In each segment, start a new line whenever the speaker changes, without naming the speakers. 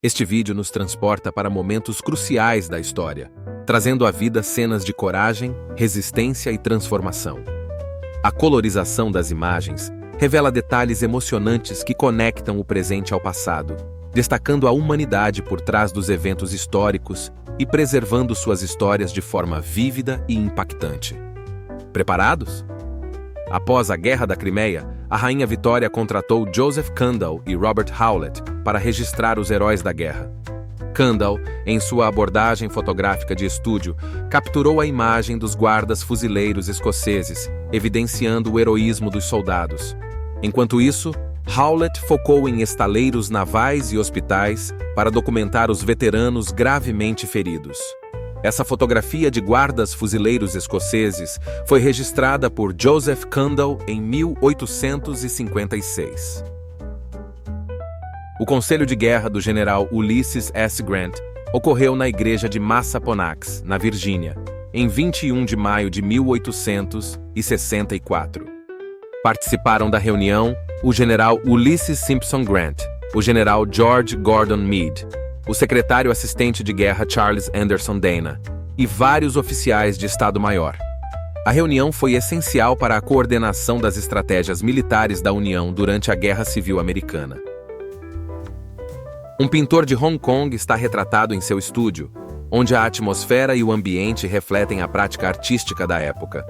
Este vídeo nos transporta para momentos cruciais da história, trazendo à vida cenas de coragem, resistência e transformação. A colorização das imagens revela detalhes emocionantes que conectam o presente ao passado, destacando a humanidade por trás dos eventos históricos e preservando suas histórias de forma vívida e impactante. Preparados? Após a Guerra da Crimeia, a Rainha Vitória contratou Joseph Kandel e Robert Howlett para registrar os heróis da guerra. Kandel, em sua abordagem fotográfica de estúdio, capturou a imagem dos guardas fuzileiros escoceses, evidenciando o heroísmo dos soldados. Enquanto isso, Howlett focou em estaleiros navais e hospitais para documentar os veteranos gravemente feridos. Essa fotografia de guardas fuzileiros escoceses foi registrada por Joseph Kandel em 1856. O Conselho de Guerra do general Ulysses S. Grant ocorreu na igreja de Massaponax, na Virgínia, em 21 de maio de 1864. Participaram da reunião o general Ulysses Simpson Grant, o general George Gordon Meade, o secretário assistente de guerra Charles Anderson Dana e vários oficiais de Estado-Maior. A reunião foi essencial para a coordenação das estratégias militares da União durante a Guerra Civil Americana. Um pintor de Hong Kong está retratado em seu estúdio, onde a atmosfera e o ambiente refletem a prática artística da época.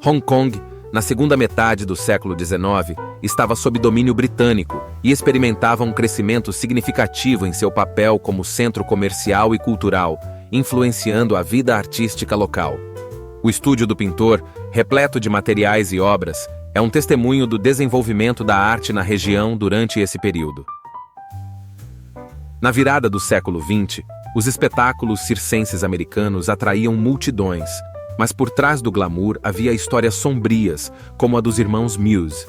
Hong Kong, na segunda metade do século XIX, estava sob domínio britânico e experimentava um crescimento significativo em seu papel como centro comercial e cultural, influenciando a vida artística local. O estúdio do pintor, repleto de materiais e obras, é um testemunho do desenvolvimento da arte na região durante esse período. Na virada do século XX, os espetáculos circenses americanos atraíam multidões, mas por trás do glamour havia histórias sombrias, como a dos irmãos Muse.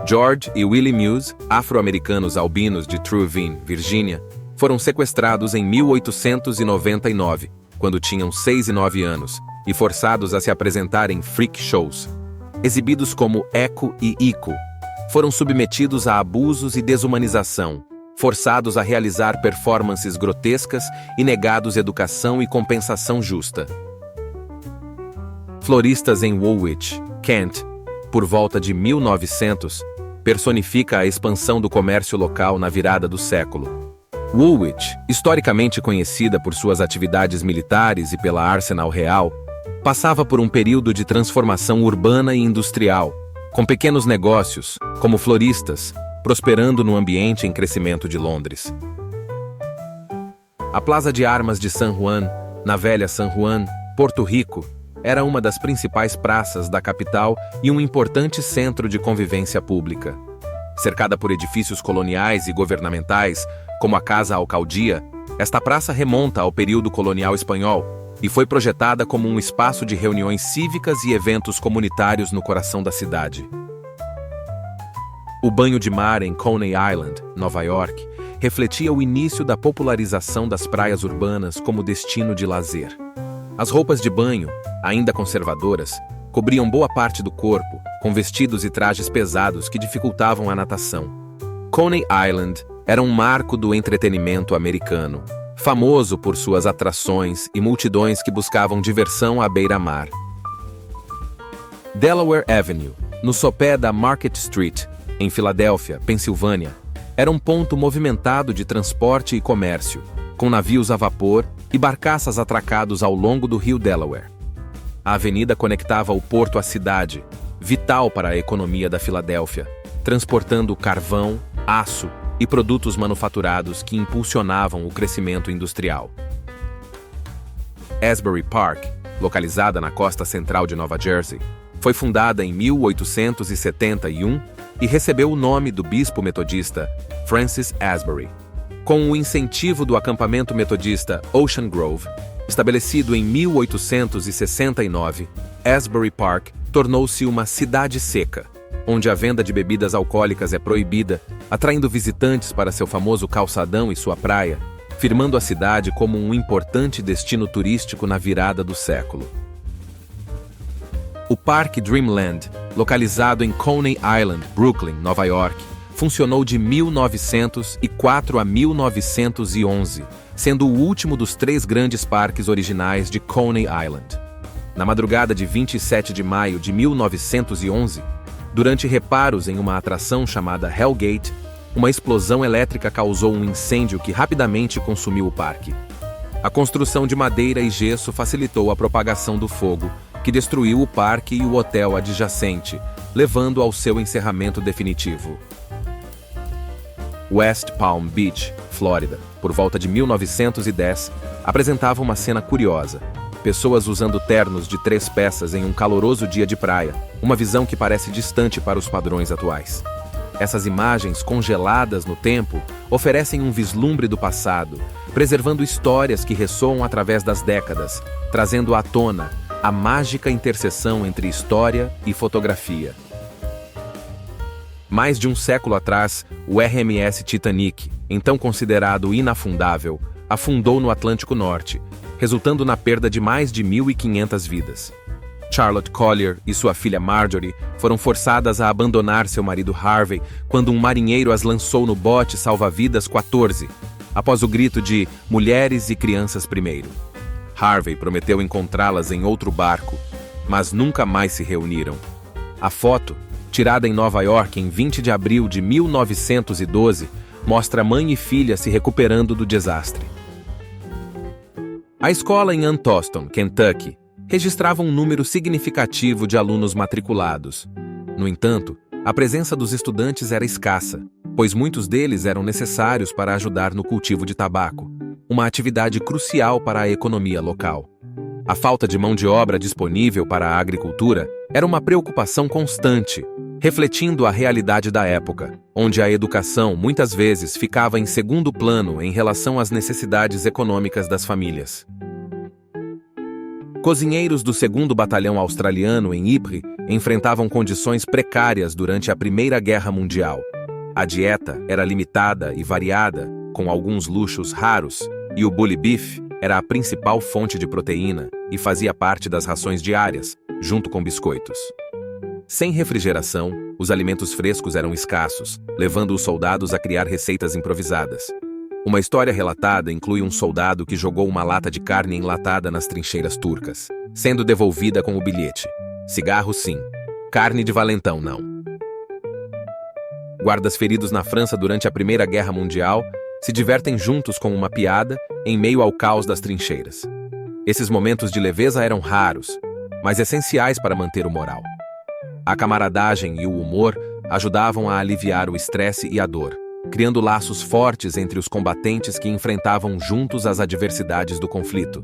George e Willie Muse, afro-americanos albinos de Trouville, Virgínia, foram sequestrados em 1899, quando tinham 6 e 9 anos, e forçados a se apresentar em freak shows. Exibidos como Eco e Ico, foram submetidos a abusos e desumanização, forçados a realizar performances grotescas e negados educação e compensação justa. Floristas em Woolwich, Kent, por volta de 1900, personifica a expansão do comércio local na virada do século. Woolwich, historicamente conhecida por suas atividades militares e pela Arsenal Real, passava por um período de transformação urbana e industrial, com pequenos negócios, como floristas, prosperando no ambiente em crescimento de Londres. A Plaza de Armas de San Juan, na velha San Juan, Porto Rico, era uma das principais praças da capital e um importante centro de convivência pública. Cercada por edifícios coloniais e governamentais, como a Casa Alcaldia, esta praça remonta ao período colonial espanhol e foi projetada como um espaço de reuniões cívicas e eventos comunitários no coração da cidade. O banho de mar em Coney Island, Nova York, refletia o início da popularização das praias urbanas como destino de lazer. As roupas de banho, ainda conservadoras, cobriam boa parte do corpo, com vestidos e trajes pesados que dificultavam a natação. Coney Island era um marco do entretenimento americano, famoso por suas atrações e multidões que buscavam diversão à beira-mar. Delaware Avenue, no sopé da Market Street, em Filadélfia, Pensilvânia, era um ponto movimentado de transporte e comércio, com navios a vapor e barcaças atracados ao longo do rio Delaware. A avenida conectava o porto à cidade, vital para a economia da Filadélfia, transportando carvão, aço e produtos manufaturados que impulsionavam o crescimento industrial. Asbury Park, localizada na costa central de Nova Jersey, foi fundada em 1871 e recebeu o nome do bispo metodista Francis Asbury. Com o incentivo do acampamento metodista Ocean Grove, estabelecido em 1869, Asbury Park tornou-se uma cidade seca, onde a venda de bebidas alcoólicas é proibida, atraindo visitantes para seu famoso calçadão e sua praia, firmando a cidade como um importante destino turístico na virada do século. O Parque Dreamland, localizado em Coney Island, Brooklyn, Nova York, funcionou de 1904 a 1911, sendo o último dos 3 grandes parques originais de Coney Island. Na madrugada de 27 de maio de 1911, durante reparos em uma atração chamada Hellgate, uma explosão elétrica causou um incêndio que rapidamente consumiu o parque. A construção de madeira e gesso facilitou a propagação do fogo, que destruiu o parque e o hotel adjacente, levando ao seu encerramento definitivo. West Palm Beach, Flórida, por volta de 1910, apresentava uma cena curiosa. Pessoas usando ternos de 3 peças em um caloroso dia de praia, uma visão que parece distante para os padrões atuais. Essas imagens congeladas no tempo oferecem um vislumbre do passado, preservando histórias que ressoam através das décadas, trazendo à tona a mágica interseção entre história e fotografia. Mais de um século atrás, o RMS Titanic, então considerado inafundável, afundou no Atlântico Norte, resultando na perda de mais de 1.500 vidas. Charlotte Collier e sua filha Marjorie foram forçadas a abandonar seu marido Harvey quando um marinheiro as lançou no bote salva-vidas 14, após o grito de "Mulheres e crianças primeiro". Harvey prometeu encontrá-las em outro barco, mas nunca mais se reuniram. A foto, tirada em Nova York em 20 de abril de 1912, mostra mãe e filha se recuperando do desastre. A escola em Antoston, Kentucky, registrava um número significativo de alunos matriculados. No entanto, a presença dos estudantes era escassa, pois muitos deles eram necessários para ajudar no cultivo de tabaco, uma atividade crucial para a economia local. A falta de mão de obra disponível para a agricultura era uma preocupação constante, refletindo a realidade da época, onde a educação muitas vezes ficava em segundo plano em relação às necessidades econômicas das famílias. Cozinheiros do 2º Batalhão Australiano em Ypres enfrentavam condições precárias durante a Primeira Guerra Mundial. A dieta era limitada e variada, com alguns luxos raros, e o bully beef era a principal fonte de proteína e fazia parte das rações diárias, junto com biscoitos. Sem refrigeração, os alimentos frescos eram escassos, levando os soldados a criar receitas improvisadas. Uma história relatada inclui um soldado que jogou uma lata de carne enlatada nas trincheiras turcas, sendo devolvida com o bilhete: "Cigarro sim, carne de valentão não". Guardas feridos na França durante a Primeira Guerra Mundial se divertem juntos com uma piada em meio ao caos das trincheiras. Esses momentos de leveza eram raros, mas essenciais para manter o moral. A camaradagem e o humor ajudavam a aliviar o estresse e a dor, criando laços fortes entre os combatentes que enfrentavam juntos as adversidades do conflito.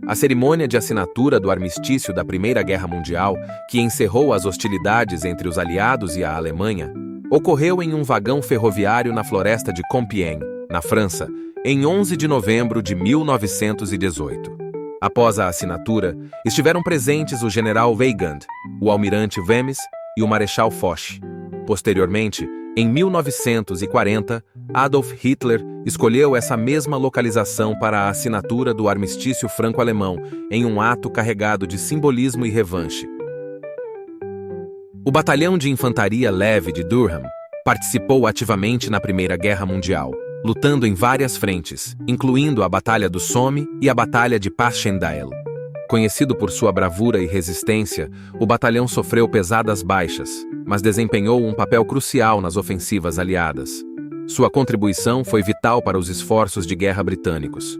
A cerimônia de assinatura do armistício da Primeira Guerra Mundial, que encerrou as hostilidades entre os aliados e a Alemanha, ocorreu em um vagão ferroviário na floresta de Compiègne, na França, em 11 de novembro de 1918. Após a assinatura, estiveram presentes o general Weygand, o almirante Wemyss e o marechal Foch. Posteriormente, em 1940, Adolf Hitler escolheu essa mesma localização para a assinatura do armistício franco-alemão, em um ato carregado de simbolismo e revanche. O Batalhão de Infantaria Leve de Durham participou ativamente na Primeira Guerra Mundial, lutando em várias frentes, incluindo a Batalha do Somme e a Batalha de Passchendaele. Conhecido por sua bravura e resistência, o batalhão sofreu pesadas baixas, mas desempenhou um papel crucial nas ofensivas aliadas. Sua contribuição foi vital para os esforços de guerra britânicos.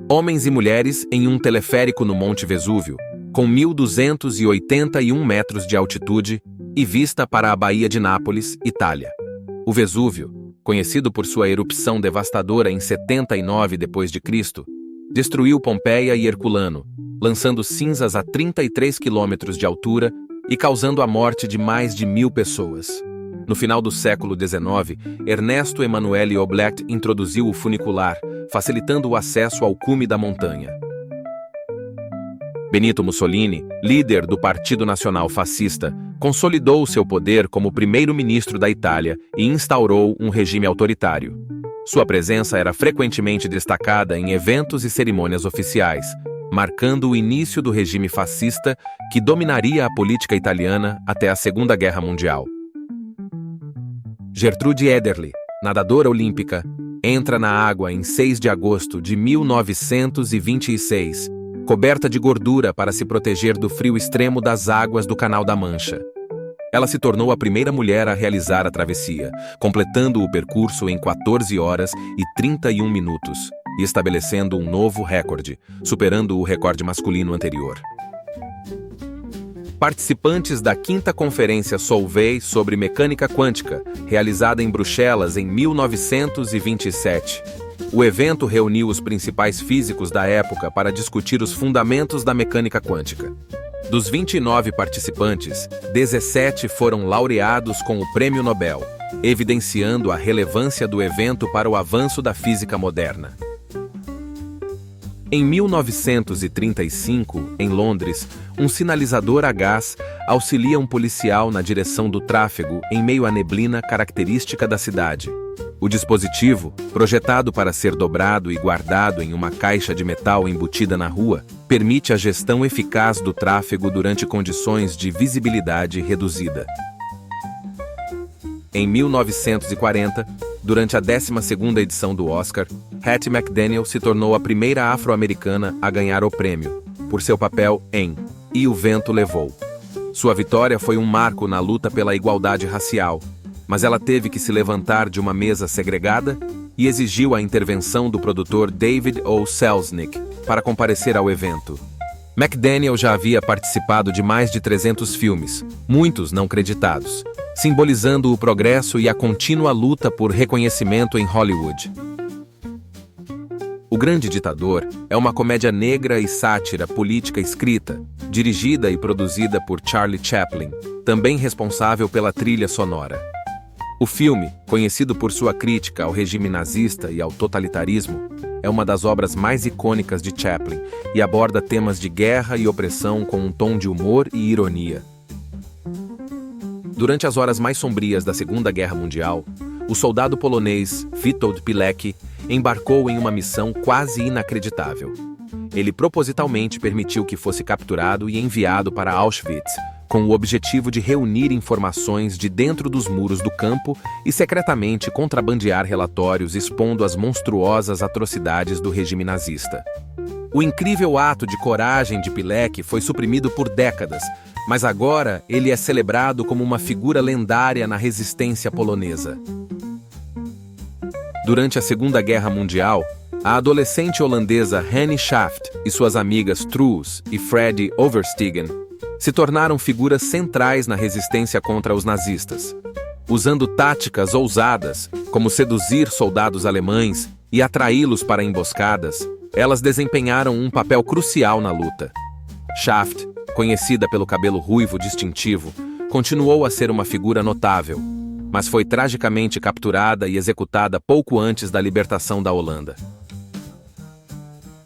Homens e mulheres em um teleférico no Monte Vesúvio, com 1.281 metros de altitude e vista para a Baía de Nápoles, Itália. O Vesúvio, conhecido por sua erupção devastadora em 79 d.C., destruiu Pompeia e Herculano, lançando cinzas a 33 quilômetros de altura e causando a morte de mais de 1.000 pessoas. No final do século XIX, Ernesto Emanuele Oblet introduziu o funicular, facilitando o acesso ao cume da montanha. Benito Mussolini, líder do Partido Nacional Fascista, consolidou seu poder como primeiro-ministro da Itália e instaurou um regime autoritário. Sua presença era frequentemente destacada em eventos e cerimônias oficiais, marcando o início do regime fascista que dominaria a política italiana até a Segunda Guerra Mundial. Gertrude Ederle, nadadora olímpica, entra na água em 6 de agosto de 1926, coberta de gordura para se proteger do frio extremo das águas do Canal da Mancha. Ela se tornou a primeira mulher a realizar a travessia, completando o percurso em 14 horas e 31 minutos, e estabelecendo um novo recorde, superando o recorde masculino anterior. Participantes da 5ª Conferência Solvay sobre Mecânica Quântica, realizada em Bruxelas em 1927. O evento reuniu os principais físicos da época para discutir os fundamentos da mecânica quântica. Dos 29 participantes, 17 foram laureados com o Prêmio Nobel, evidenciando a relevância do evento para o avanço da física moderna. Em 1935, em Londres, um sinalizador a gás auxilia um policial na direção do tráfego em meio à neblina característica da cidade. O dispositivo, projetado para ser dobrado e guardado em uma caixa de metal embutida na rua, permite a gestão eficaz do tráfego durante condições de visibilidade reduzida. Em 1940, durante a 12ª edição do Oscar, Hattie McDaniel se tornou a primeira afro-americana a ganhar o prêmio, por seu papel em E o Vento Levou. Sua vitória foi um marco na luta pela igualdade racial, mas ela teve que se levantar de uma mesa segregada e exigiu a intervenção do produtor David O. Selznick para comparecer ao evento. McDaniel já havia participado de mais de 300 filmes, muitos não creditados, simbolizando o progresso e a contínua luta por reconhecimento em Hollywood. O Grande Ditador é uma comédia negra e sátira política escrita, dirigida e produzida por Charlie Chaplin, também responsável pela trilha sonora. O filme, conhecido por sua crítica ao regime nazista e ao totalitarismo, é uma das obras mais icônicas de Chaplin e aborda temas de guerra e opressão com um tom de humor e ironia. Durante as horas mais sombrias da Segunda Guerra Mundial, o soldado polonês Witold Pilecki embarcou em uma missão quase inacreditável. Ele propositalmente permitiu que fosse capturado e enviado para Auschwitz, com o objetivo de reunir informações de dentro dos muros do campo e secretamente contrabandear relatórios expondo as monstruosas atrocidades do regime nazista. O incrível ato de coragem de Pilecki foi suprimido por décadas, mas agora ele é celebrado como uma figura lendária na resistência polonesa. Durante a Segunda Guerra Mundial, a adolescente holandesa Henny Schaft e suas amigas Truus e Freddy Overstegen se tornaram figuras centrais na resistência contra os nazistas. Usando táticas ousadas, como seduzir soldados alemães e atraí-los para emboscadas, elas desempenharam um papel crucial na luta. Schaft, conhecida pelo cabelo ruivo distintivo, continuou a ser uma figura notável, mas foi tragicamente capturada e executada pouco antes da libertação da Holanda.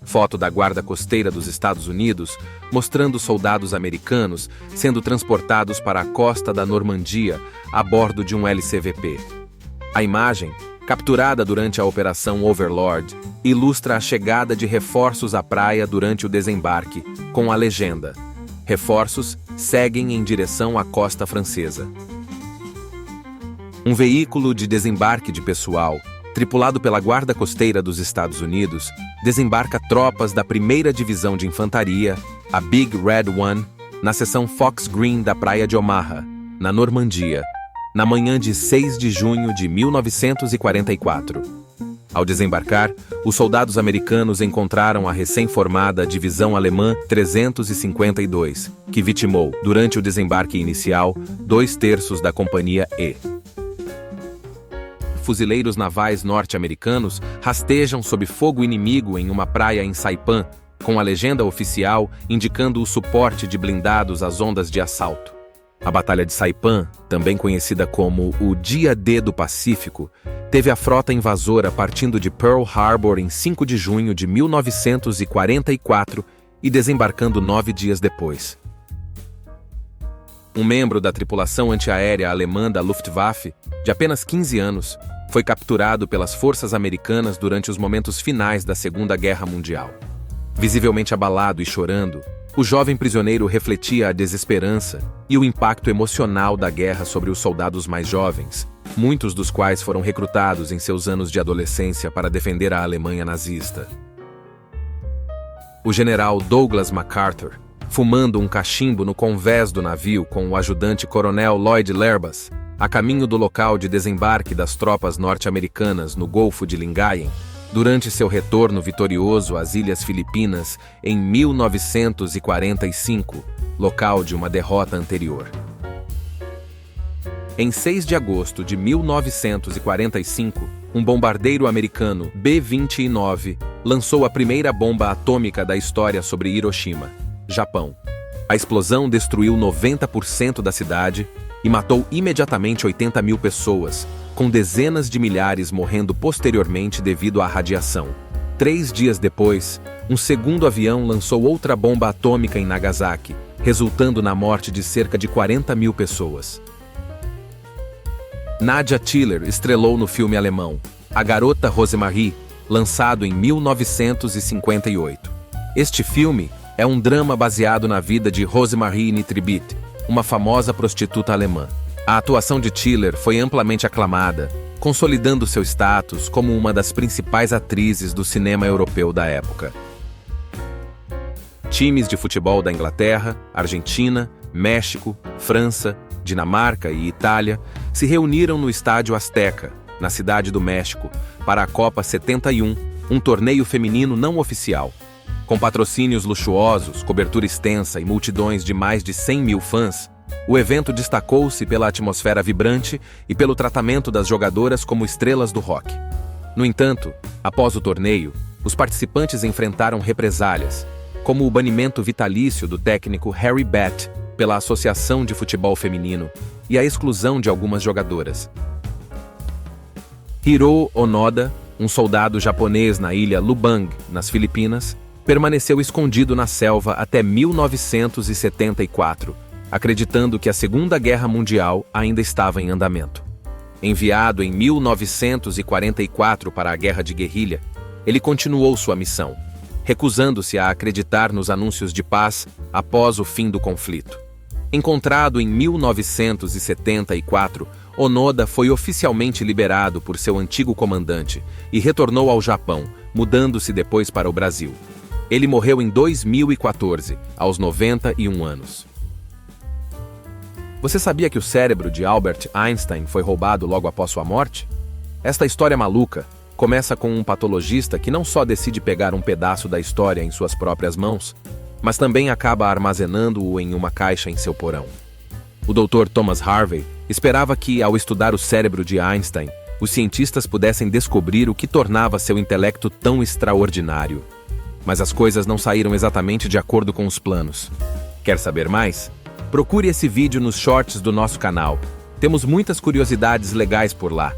Foto da Guarda Costeira dos Estados Unidos mostrando soldados americanos sendo transportados para a costa da Normandia a bordo de um LCVP. A imagem, capturada durante a Operação Overlord, ilustra a chegada de reforços à praia durante o desembarque, com a legenda: "Reforços seguem em direção à costa francesa". Um veículo de desembarque de pessoal, tripulado pela Guarda Costeira dos Estados Unidos, desembarca tropas da 1ª Divisão de Infantaria, a Big Red One, na seção Fox Green da praia de Omaha, na Normandia, na manhã de 6 de junho de 1944. Ao desembarcar, os soldados americanos encontraram a recém-formada Divisão Alemã 352, que vitimou, durante o desembarque inicial, 2/3 da Companhia E. Fuzileiros navais norte-americanos rastejam sob fogo inimigo em uma praia em Saipan, com a legenda oficial indicando o suporte de blindados às ondas de assalto. A Batalha de Saipan, também conhecida como o Dia D do Pacífico, teve a frota invasora partindo de Pearl Harbor em 5 de junho de 1944 e desembarcando 9 dias depois. Um membro da tripulação antiaérea alemã da Luftwaffe, de apenas 15 anos, foi capturado pelas forças americanas durante os momentos finais da Segunda Guerra Mundial. Visivelmente abalado e chorando, o jovem prisioneiro refletia a desesperança e o impacto emocional da guerra sobre os soldados mais jovens, muitos dos quais foram recrutados em seus anos de adolescência para defender a Alemanha nazista. O general Douglas MacArthur, fumando um cachimbo no convés do navio com o ajudante-coronel Lloyd Lerbas, a caminho do local de desembarque das tropas norte-americanas no Golfo de Lingayen, durante seu retorno vitorioso às Ilhas Filipinas em 1945, local de uma derrota anterior. Em 6 de agosto de 1945, um bombardeiro americano B-29 lançou a primeira bomba atômica da história sobre Hiroshima, Japão. A explosão destruiu 90% da cidade e matou imediatamente 80 mil pessoas, com dezenas de milhares morrendo posteriormente devido à radiação. 3 dias depois, um segundo avião lançou outra bomba atômica em Nagasaki, resultando na morte de cerca de 40 mil pessoas. Nadja Tiller estrelou no filme alemão A Garota Rosemarie, lançado em 1958. Este filme é um drama baseado na vida de Rosemarie Nitribit, uma famosa prostituta alemã. A atuação de Tiller foi amplamente aclamada, consolidando seu status como uma das principais atrizes do cinema europeu da época. Times de futebol da Inglaterra, Argentina, México, França, Dinamarca e Itália se reuniram no Estádio Azteca, na Cidade do México, para a Copa 71, um torneio feminino não oficial. Com patrocínios luxuosos, cobertura extensa e multidões de mais de 100 mil fãs, o evento destacou-se pela atmosfera vibrante e pelo tratamento das jogadoras como estrelas do rock. No entanto, após o torneio, os participantes enfrentaram represálias, como o banimento vitalício do técnico Harry Bett pela Associação de Futebol Feminino e a exclusão de algumas jogadoras. Hiro Onoda, um soldado japonês na ilha Lubang, nas Filipinas, permaneceu escondido na selva até 1974, acreditando que a Segunda Guerra Mundial ainda estava em andamento. Enviado em 1944 para a Guerra de Guerrilha, ele continuou sua missão, recusando-se a acreditar nos anúncios de paz após o fim do conflito. Encontrado em 1974, Onoda foi oficialmente liberado por seu antigo comandante e retornou ao Japão, mudando-se depois para o Brasil. Ele morreu em 2014, aos 91 anos. Você sabia que o cérebro de Albert Einstein foi roubado logo após sua morte? Esta história maluca começa com um patologista que não só decide pegar um pedaço da história em suas próprias mãos, mas também acaba armazenando-o em uma caixa em seu porão. O Dr. Thomas Harvey esperava que, ao estudar o cérebro de Einstein, os cientistas pudessem descobrir o que tornava seu intelecto tão extraordinário. Mas as coisas não saíram exatamente de acordo com os planos. Quer saber mais? Procure esse vídeo nos shorts do nosso canal. Temos muitas curiosidades legais por lá.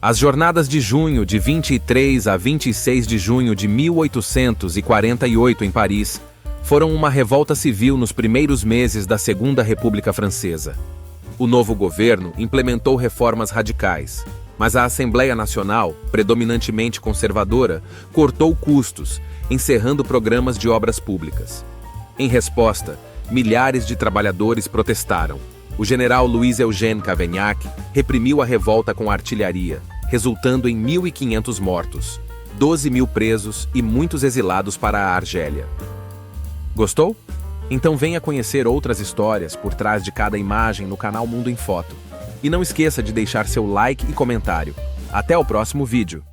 As jornadas de junho de 23 a 26 de junho de 1848 em Paris foram uma revolta civil nos primeiros meses da Segunda República Francesa. O novo governo implementou reformas radicais, mas a Assembleia Nacional, predominantemente conservadora, cortou custos, encerrando programas de obras públicas. Em resposta, milhares de trabalhadores protestaram. O general Louis-Eugène Cavaignac reprimiu a revolta com artilharia, resultando em 1.500 mortos, 12 mil presos e muitos exilados para a Argélia. Gostou? Então venha conhecer outras histórias por trás de cada imagem no canal Mundo em Foto. E não esqueça de deixar seu like e comentário. Até o próximo vídeo!